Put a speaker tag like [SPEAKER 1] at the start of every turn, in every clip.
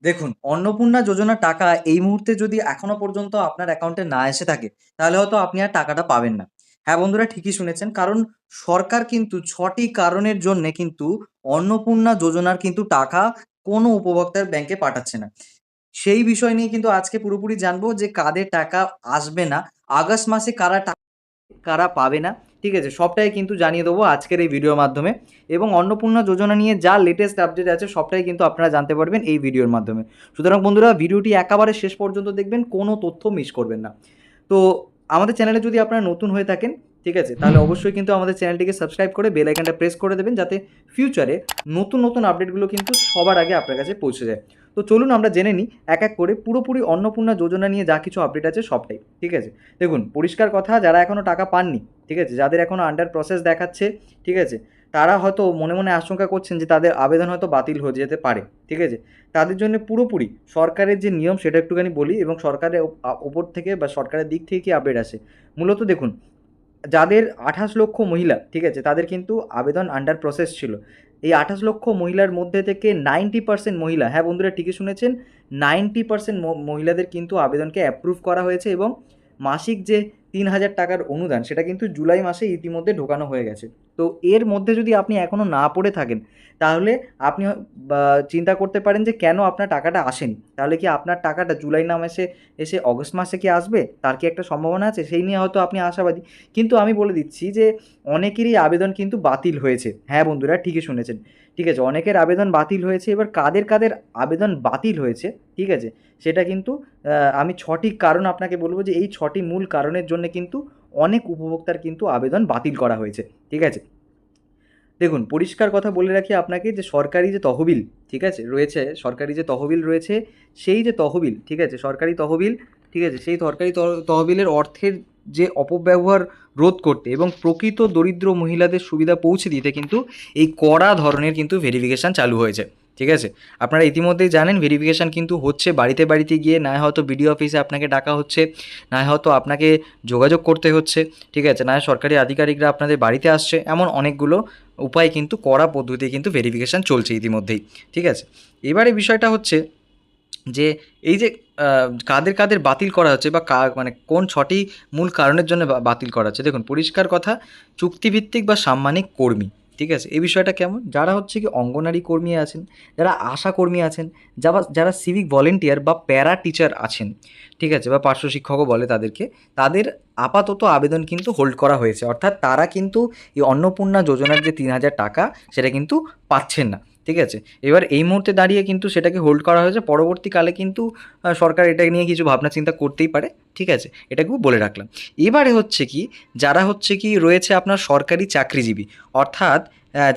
[SPEAKER 1] দেখুন, অন্নপূর্ণা যোজনার টাকা এই মুহূর্তে যদি এখনো পর্যন্ত আপনার অ্যাকাউন্টে না এসে থাকে, তাহলে হয়তো আপনি আর টাকাটা পাবেন না। হ্যাঁ, বন্ধুরা ঠিকই শুনেছেন। কারণ সরকার কিন্তু ৬ টি কারণের জন্যে কিন্তু অন্নপূর্ণা যোজনার কিন্তু টাকা কোনো উপভোক্তার ব্যাংকে পাঠাচ্ছে না। সেই বিষয় নিয়ে কিন্তু আজকে পুরোপুরি জানবো যে কাদের টাকা আসবে না, আগস্ট মাসে কারা পাবে না, ঠিক আছে? সবটাই কিন্তু জানিয়ে দেবো আজকের এই ভিডিওর মাধ্যমে। এবং অন্নপূর্ণা যোজনা নিয়ে যা লেটেস্ট আপডেট আছে সবটাই কিন্তু আপনারা জানতে পারবেন এই ভিডিওর মাধ্যমে। সুতরাং বন্ধুরা ভিডিওটি একেবারে শেষ পর্যন্ত দেখবেন, কোনো তথ্য মিস করবেন না। তো আমাদের চ্যানেলে যদি আপনারা নতুন হয়ে থাকেন, ঠিক আছে? তাহলে অবশ্যই কিন্তু আমাদের চ্যানেলটিকে সাবস্ক্রাইব করে বেল আইকনটা প্রেস করে দেবেন, যাতে ফিউচারে নতুন নতুন আপডেটগুলো কিন্তু সবার আগে আপনার কাছে পৌঁছে যায়। তো চলুন আমরা জেনে নিই এক এক করে পুরোপুরি অন্নপূর্ণা যোজনা নিয়ে যা কিছু আপডেট আছে সবটাই, ঠিক আছে? দেখুন, পরিষ্কার কথা, যারা এখনও টাকা পাননি, ঠিক আছে, যাদের এখনও আন্ডার প্রসেস দেখাচ্ছে, ঠিক আছে, তারা হয়তো মনে মনে আশঙ্কা করছেন যে তাদের আবেদন হয়তো বাতিল হয়ে যেতে পারে, ঠিক আছে? তাদের জন্য পুরোপুরি সরকারের যে নিয়ম সেটা একটুখানি বলি, এবং সরকারের ওপর থেকে বা সরকারের দিক থেকে কী আপডেট আসে। মূলত দেখুন, যাদের ২৮ লক্ষ মহিলা, ঠিক আছে, তাদের কিন্তু আবেদন আন্ডার প্রসেস ছিল। এই ২৮ লক্ষ মহিলার মধ্যে থেকে 90% মহিলা, হ্যাঁ বন্ধুরা ঠিকই শুনেছেন, 90% মহিলাদের কিন্তু আবেদনকে অ্যাপ্রুভ করা হয়েছে, এবং মাসিক যে ৩,০০০ টাকার অনুদান সেটা কিন্তু জুলাই মাসে ইতিমধ্যে ঢোকানো হয়ে গেছে। তো এর মধ্যে যদি আপনি এখনও না পড়ে থাকেন, তাহলে আপনি বা চিন্তা করতে পারেন যে কেন আপনার টাকাটা আসেনি। তাহলে কি আপনার টাকাটা জুলাই না মাসে এসে অগস্ট মাসে কি আসবে? তার কি একটা সম্ভাবনা আছে? সেই নিয়ে হয়তো আপনি আশাবাদী। কিন্তু আমি বলে দিচ্ছি যে অনেকেরই আবেদন কিন্তু বাতিল হয়েছে। হ্যাঁ বন্ধুরা ঠিকই শুনেছেন। ঠিক আছে? অনেকের আবেদন বাতিল হয়েছে। এবার কাদের আবেদন বাতিল হয়েছে, ঠিক আছে? সেটা কিন্তু আমি ৬টি কারণ আপনাকে বলব, যে এই ৬টি মূল কারণের জন্যে কিন্তু অনেক উপভোক্তার কিন্তু আবেদন বাতিল করা হয়েছে। ঠিক আছে? দেখুন, পরিষ্কার কথা বলে রাখি আপনাকে, যে সরকারি যে তহবিল, ঠিক আছে, রয়েছে, সরকারি যে তহবিল রয়েছে, সেই যে তহবিল, ঠিক আছে, সরকারি তহবিল, ঠিক আছে, সেই সরকারি তহবিলের অর্থের যে অপব্যবহার রোধ করতে এবং প্রকৃত দরিদ্র মহিলাদের সুবিধা পৌঁছে দিতে কিন্তু এই কড়া ধরনের কিন্তু ভেরিফিকেশান চালু হয়েছে। ঠিক আছে? আপনারা ইতিমধ্যেই জানেন ভেরিফিকেশান কিন্তু হচ্ছে বাড়িতে বাড়িতে গিয়ে, না হয়তো বিডিও অফিসে আপনাকে ডাকা হচ্ছে, না হয়তো আপনাকে যোগাযোগ করতে হচ্ছে, ঠিক আছে, না সরকারি আধিকারিকরা আপনাদের বাড়িতে আসছে, এমন অনেকগুলো উপায় কিন্তু কড়া পদ্ধতি কিন্তু ভেরিফিকেশান চলছে ইতিমধ্যেই। ঠিক আছে? এবারে বিষয়টা হচ্ছে যে এই যে কাদের বাতিল করা হচ্ছে, বা মানে কোন ৬টি মূল কারণের জন্য বাতিল করা হচ্ছে। দেখুন, পরিষ্কার কথা, চুক্তিভিত্তিক বা সাম্মানিক কর্মী, ঠিক আছে? এই বিষয়টা কেমন? যারা হচ্ছে কি অঙ্গনারী কর্মী আছেন, যারা আশা কর্মী আছেন, যারা সিভিক ভলেন্টিয়ার বা প্যারা টিচার আছেন, ঠিক আছে, বা পার্শ্ব শিক্ষকও বলে তাদেরকে, তাদের আপাতত আবেদন কিন্তু হোল্ড করা হয়েছে। অর্থাৎ তারা কিন্তু এই অন্নপূর্ণা যোজনার যে ৩,০০০ টাকা সেটা কিন্তু পাচ্ছেন না। ঠিক আছে? এবার এই মুহূর্তে দাঁড়িয়ে কিন্তু সেটাকে হোল্ড করা হয়েছে। পরবর্তীকালে কিন্তু সরকার এটা নিয়ে কিছু ভাবনা চিন্তা করতেই পারে। ঠিক আছে? এটাকেও বলে রাখলাম। এবারে হচ্ছে কি, যারা হচ্ছে কি রয়েছে আপনার সরকারি চাকরিজীবী, অর্থাৎ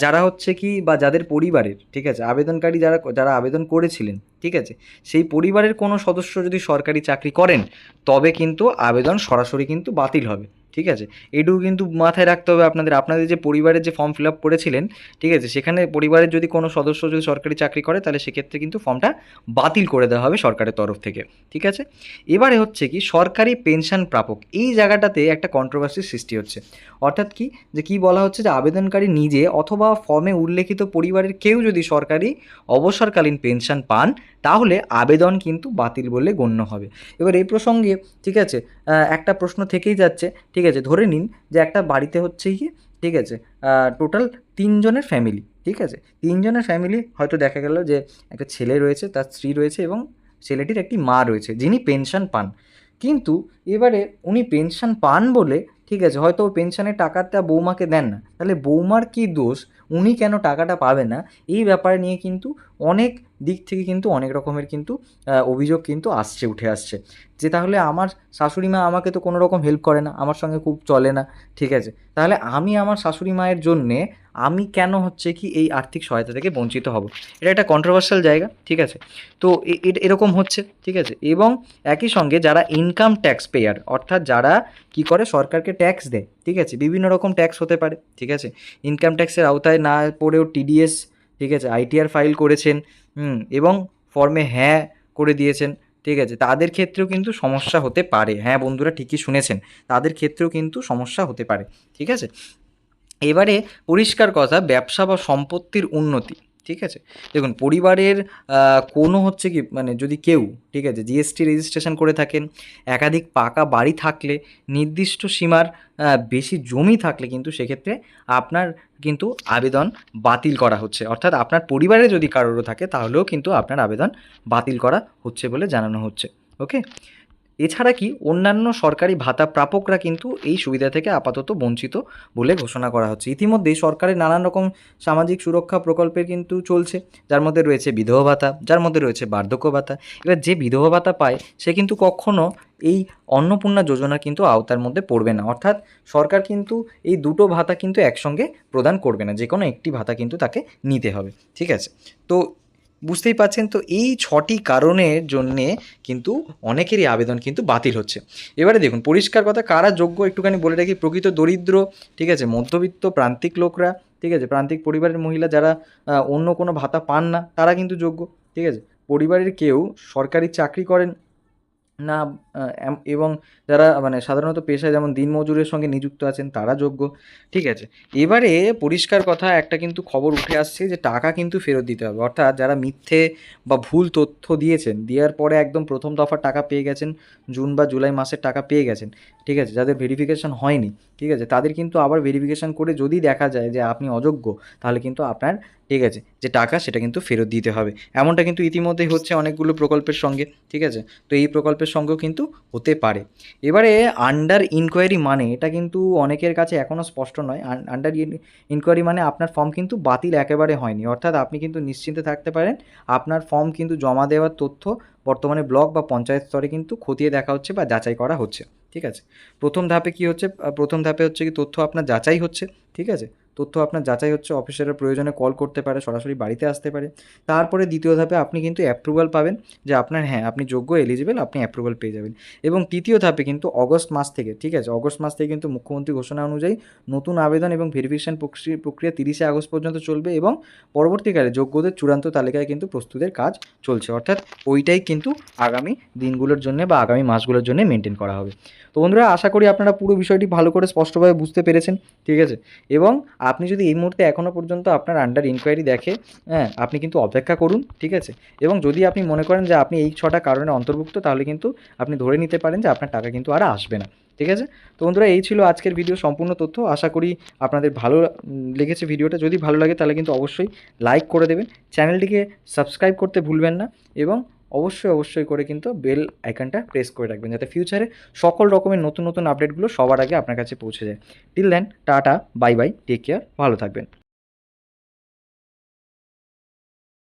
[SPEAKER 1] যারা হচ্ছে কি, বা যাদের পরিবারের, ঠিক আছে, আবেদনকারী যারা আবেদন করেছিলেন, ঠিক আছে, সেই পরিবারের কোনো সদস্য যদি সরকারি চাকরি করেন, তবে কিন্তু আবেদন সরাসরি কিন্তু বাতিল হবে। ঠিক আছে? এটুকু কিন্তু মাথায় রাখতে হবে আপনাদের যে পরিবারের যে ফর্ম ফিল আপ করেছিলেন, ঠিক আছে, সেখানে পরিবারের যদি কোনো সদস্য যদি সরকারি চাকরি করে, তাহলে সেক্ষেত্রে কিন্তু ফর্মটা বাতিল করে দেওয়া হবে সরকারের তরফ থেকে। ঠিক আছে? এবারে হচ্ছে কি, সরকারি পেনশন প্রাপক, এই জায়গাটাতে একটা কন্ট্রোভার্সির সৃষ্টি হচ্ছে। অর্থাৎ কি, যে কি বলা হচ্ছে, যে আবেদনকারী নিজে অথবা ফর্মে উল্লেখিত পরিবারের কেউ যদি সরকারি অবসরকালীন পেনশন পান, তাহলে আবেদন কিন্তু বাতিল বলে গণ্য হবে। এবার এই প্রসঙ্গে, ঠিক আছে, একটা প্রশ্ন থেকেই যাচ্ছে। ঠিক আছে? ধরে নিন যে একটা বাড়িতে হচ্ছে কি, ঠিক আছে, টোটাল ৩ জনের ফ্যামিলি, ঠিক আছে? ৩ জনের ফ্যামিলি, হয়তো দেখা গেল যে একটা ছেলে রয়েছে, তার স্ত্রী রয়েছে, এবং ছেলেটির একটি মা রয়েছে যিনি পেনশন পান। কিন্তু এবারে উনি পেনশন পান বলে, ঠিক আছে, হয়তো পেনশনের টাকাটা বৌমাকে দেন না। তাহলে বৌমার কী দোষ? উনি কেন টাকাটা পাবে না? এই ব্যাপারে নিয়ে কিন্তু অনেক দিক থেকে কিন্তু অনেক রকমের কিন্তু অভিযোগ কিন্তু উঠে আসছে। যে তাহলে আমার শাশুড়ি মা আমাকে তো কোনো রকম হেল্প করে না, আমার সঙ্গে খুব চলে না, ঠিক আছে? তাহলে আমি আমার শাশুড়ি মায়ের জন্যে আমি কেন হচ্ছে কি এই আর্থিক সহায়তা থেকে বঞ্চিত হব? এটা একটা কন্ট্রোভার্সাল জায়গা, ঠিক আছে? তো এরকম হচ্ছে, ঠিক আছে? এবং একই সঙ্গে যারা ইনকাম ট্যাক্স পেয়ার, অর্থাৎ যারা কী করে, সরকারকে ট্যাক্স দেয়, ঠিক আছে? বিভিন্ন রকম ট্যাক্স হতে পারে, ঠিক আছে? ইনকাম ট্যাক্সের আওতায় না পড়েও টিডিএস, ঠিক আছে, আইটিআর ফাইল করেছেন, এবং ফর্মে হ্যাঁ করে দিয়েছেন, ঠিক আছে, তাদের ক্ষেত্রেও কিন্তু সমস্যা হতে পারে। হ্যাঁ বন্ধুরা ঠিকই শুনেছেন, তাদের ক্ষেত্রেও কিন্তু সমস্যা হতে পারে। ঠিক আছে? এবারে পরিষ্কার কথা, ব্যবসা বা সম্পত্তির উন্নতি, ঠিক আছে? দেখুন পরিবারের কোনো হচ্ছে কি মানে যদি কেউ, ঠিক আছে, জিএসটি রেজিস্ট্রেশন করে থাকেন, একাধিক পাকা বাড়ি থাকলে, নির্দিষ্ট সীমার বেশি জমি থাকলে কিন্তু সেক্ষেত্রে আপনার কিন্তু আবেদন বাতিল করা হচ্ছে। অর্থাৎ আপনার পরিবারে যদি কারোরও থাকে তাহলেও কিন্তু আপনার আবেদন বাতিল করা হচ্ছে বলে জানানো হচ্ছে। ওকে? এছাড়া কি অন্যান্য সরকারি ভাতা প্রাপকরা কিন্তু এই সুবিধা থেকে আপাতত বঞ্চিত বলে ঘোষণা করা হচ্ছে। ইতিমধ্যেই সরকারের নানান রকম সামাজিক সুরক্ষা প্রকল্পের কিন্তু চলছে, যার মধ্যে রয়েছে বিধবা ভাতা, যার মধ্যে রয়েছে বার্ধক্য ভাতা। এবার যে বিধবা ভাতা পায় সে কিন্তু কখনো এই অন্নপূর্ণা যোজনা কিন্তু আওতার মধ্যে পড়বে না। অর্থাৎ সরকার কিন্তু এই দুটো ভাতা কিন্তু একসঙ্গে প্রদান করবে না, যে কোনো একটি ভাতা কিন্তু তাকে নিতে হবে। ঠিক আছে? তো বুঝতেই পারছেন, তো এই ৬টি কারণের জন্যে কিন্তু অনেকেরই আবেদন কিন্তু বাতিল হচ্ছে। এবারে দেখুন পরিষ্কার কথা, কারা যোগ্য একটুখানি বলে রাখি। প্রকৃত দরিদ্র, ঠিক আছে, মধ্যবিত্ত প্রান্তিক লোকরা, ঠিক আছে, প্রান্তিক পরিবারের মহিলা যারা অন্য কোনো ভাতা পান না তারা কিন্তু যোগ্য। ঠিক আছে? পরিবারের কেউ সরকারি চাকরি করেন না এবং যারা মানে সাধারণত পেশায় যেমন দিনমজুরের সঙ্গে নিযুক্ত আছেন তারা যোগ্য। ঠিক আছে? এবারে পরিষ্কার কথা একটা কিন্তু খবর উঠে আসছে যে টাকা কিন্তু ফেরত দিতে হবে। অর্থাৎ যারা মিথ্যে বা ভুল তথ্য দিয়েছেন, দেওয়ার পরে একদম প্রথম দফার টাকা পেয়ে গেছেন, জুন বা জুলাই মাসের টাকা পেয়ে গেছেন, ঠিক আছে, যাদের ভেরিফিকেশন হয়নি, ঠিক আছে, তাদের কিন্তু আবার ভেরিফিকেশন করে যদি দেখা যায় যে আপনি অযোগ্য, তাহলে কিন্তু আপনার, ঠিক আছে, যে টাকা সেটা কিন্তু ফেরত দিতে হবে। এমনটা কিন্তু ইতিমধ্যেই হচ্ছে অনেকগুলো প্রকল্পের সঙ্গে। ঠিক আছে? তো এই প্রকল্পের সঙ্গেও কিন্তু হতে পারে। এবারে আন্ডার ইনকোয়ারি মানে এটা কিন্তু অনেকের কাছে এখনও স্পষ্ট নয়। আন্ডার ইনকোয়ারি মানে আপনার ফর্ম কিন্তু বাতিল একেবারে হয়নি। অর্থাৎ আপনি কিন্তু নিশ্চিন্তে থাকতে পারেন, আপনার ফর্ম কিন্তু জমা দেওয়ার তথ্য বর্তমানে ব্লক বা পঞ্চায়েত স্তরে কিন্তু খতিয়ে দেখা হচ্ছে বা যাচাই করা হচ্ছে। ঠিক আছে? প্রথম ধাপে কি হচ্ছে, প্রথম ধাপে হচ্ছে কি তথ্য আপনার যাচাই হচ্ছে। ঠিক আছে? তথ্য আপনার যাচাই হচ্ছে, অফিসাররা প্রয়োজনে কল করতে পারে, সরাসরি বাড়িতে আসতে পারে। তারপরে দ্বিতীয় ধাপে আপনি কিন্তু অ্যাপ্রুভাল পাবেন যে আপনার, হ্যাঁ, আপনি যোগ্য, এলিজিবল, আপনি অ্যাপ্রুভাল পেয়ে যাবেন। এবং তৃতীয় ধাপে কিন্তু অগস্ট মাস থেকে, ঠিক আছে, অগস্ট মাস থেকে কিন্তু মুখ্যমন্ত্রী ঘোষণা অনুযায়ী নতুন আবেদন এবং ভেরিফিকেশন প্রক্রিয়া 30শে আগস্ট পর্যন্ত চলবে এবং পরবর্তীকালে যোগ্যদের চূড়ান্ত তালিকায় কিন্তু প্রস্তুতের কাজ চলছে। অর্থাৎ ওইটাই কিন্তু আগামী দিনগুলোর জন্য বা আগামী মাসগুলোর জন্য মেনটেন করা হবে। তো বন্ধুরা, আশা করি আপনারা পুরো বিষয়টি ভালো করে স্পষ্টভাবে বুঝতে পেরেছেন। ঠিক আছে? এবং আপনি যদি এই মুহূর্তে এখনও পর্যন্ত আপনার আন্ডার ইনকোয়ারি দেখে, হ্যাঁ, আপনি কিন্তু অপেক্ষা করুন। ঠিক আছে? এবং যদি আপনি মনে করেন যে আপনি এই 6টা কারণে অন্তর্ভুক্ত, তাহলে কিন্তু আপনি ধরে নিতে পারেন যে আপনার টাকা কিন্তু আর আসবে না। ঠিক আছে? তো বন্ধুরা, এই ছিল আজকের ভিডিও সম্পূর্ণ তথ্য। আশা করি আপনাদের ভালো লেগেছে ভিডিওটা। যদি ভালো লাগে তাহলে কিন্তু অবশ্যই লাইক করে দেবেন, চ্যানেলটিকে সাবস্ক্রাইব করতে ভুলবেন না এবং অবশ্যই করে কিন্তু বেল আইকনটা প্রেস করে রাখবেন, যাতে ফিউচারে সকল রকমের নতুন আপডেটগুলো সবার আগে আপনার কাছে পৌঁছে যায়। Till then, tata, bye bye, take care, ভালো থাকবেন।